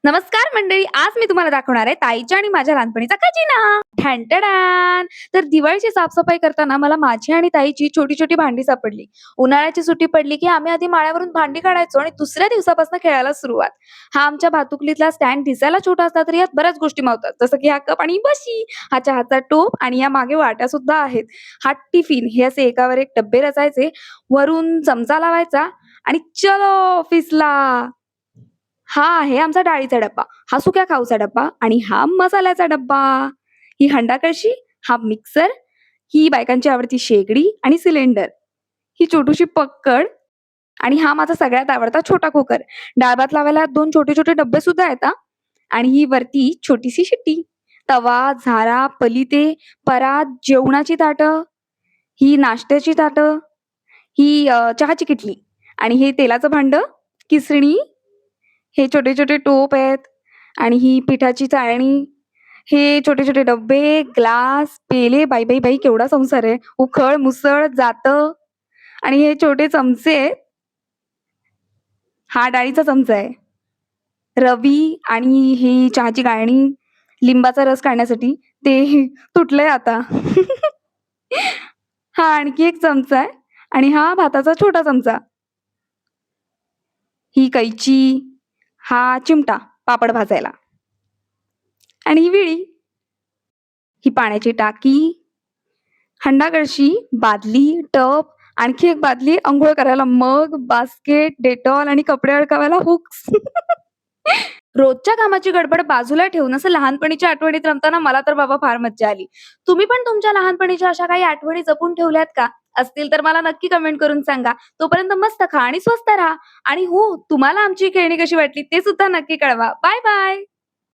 नमस्कार मंडळी. आज मी तुम्हाला दाखवणार आहे ताईच्या आणि माझ्या लहानपणीचा खजिना. ठणठणान. तर दिवाळीची साफसफाई करताना मला माझी आणि ताईची छोटी-छोटी भांडी सापडली. उन्हाळ्याची सुट्टी पडली, की आम्ही आधी माळ्यावरून भांडी काढायचो आणि दुसऱ्या दिवसापासून खेळायला सुरुवात. हा आमच्या भातुकलीतला स्टँड दिसायला छोटा असला तरी यात बऱ्याच गोष्टी मावतात. जसं की हा कप आणि बशी, हा चहाचा टोप आणि या मागे वाट्या सुद्धा आहेत. हा टिफिन हे असे एकावर एक डब्बे रचायचे, वरून चमचा लावायचा आणि चलो ऑफिसला. हा आहे आमचा डाळीचा डब्बा, हा सुक्या खाऊचा डब्बा आणि हा मसाल्याचा डब्बा. ही हंडा कळशी, हा मिक्सर, ही बायकांची आवडती शेगडी आणि सिलेंडर. ही छोटूशी पक्कड आणि हा माझा सगळ्यात आवडता छोटा कुकर. डाळ-भात लावायला 2 छोटे-छोटे डब्बे सुद्धा आहेत हां. आणि ही वरती छोटीशी शिट्टी. तवा, झारा, पलिते, परात, जेवणाची ताटं, ही नाश्त्याची ताटं, ही चहाची किटली आणि हे तेलाचं भांडं, किसणी, हे छोटे-छोटे टोप आहेत आणि ही पिठाची चाळणी, हे छोटे-छोटे डब्बे, ग्लास, पेले. बाई, बाई, बाई केवढा संसार आहे. उखळ, मुसळ, जातं आणि हे छोटे चमचे आहेत. हा डाळीचा चमचा आहे. रवी आणि ही चहाची गाळणी, लिंबाचा रस काढण्यासाठी ते तुटलंय आता. हा आणखी एक चमचा आहे आणि हा भाताचा छोटा चमचा. ही कैची, हा चिमटा पापड भाजायला आणि ही विळी, ही पाण्याची टाकी, हंडा कळशी, बादली, टब, आणखी एक बादली अंघोळ करायला, मग, बास्केट, डेटॉल आणि कपडे अडकवायला हुक्स. रोजच्या कामाची गडबड बाजूला ठेवून असं लहानपणीच्या आठवणीत रमताना मला तर बाबा फार मज्जा आली. तुम्ही पण तुमच्या लहानपणीच्या अशा काही आठवणी जपून ठेवल्यात का? असतील तर मला नक्की कमेंट करून सांगा. तोपर्यंत मस्त खा आणि स्वस्त राहा. आणि हो, तुम्हाला आमची खेळणी कशी वाटली ते सुद्धा नक्की कळवा. Bye bye.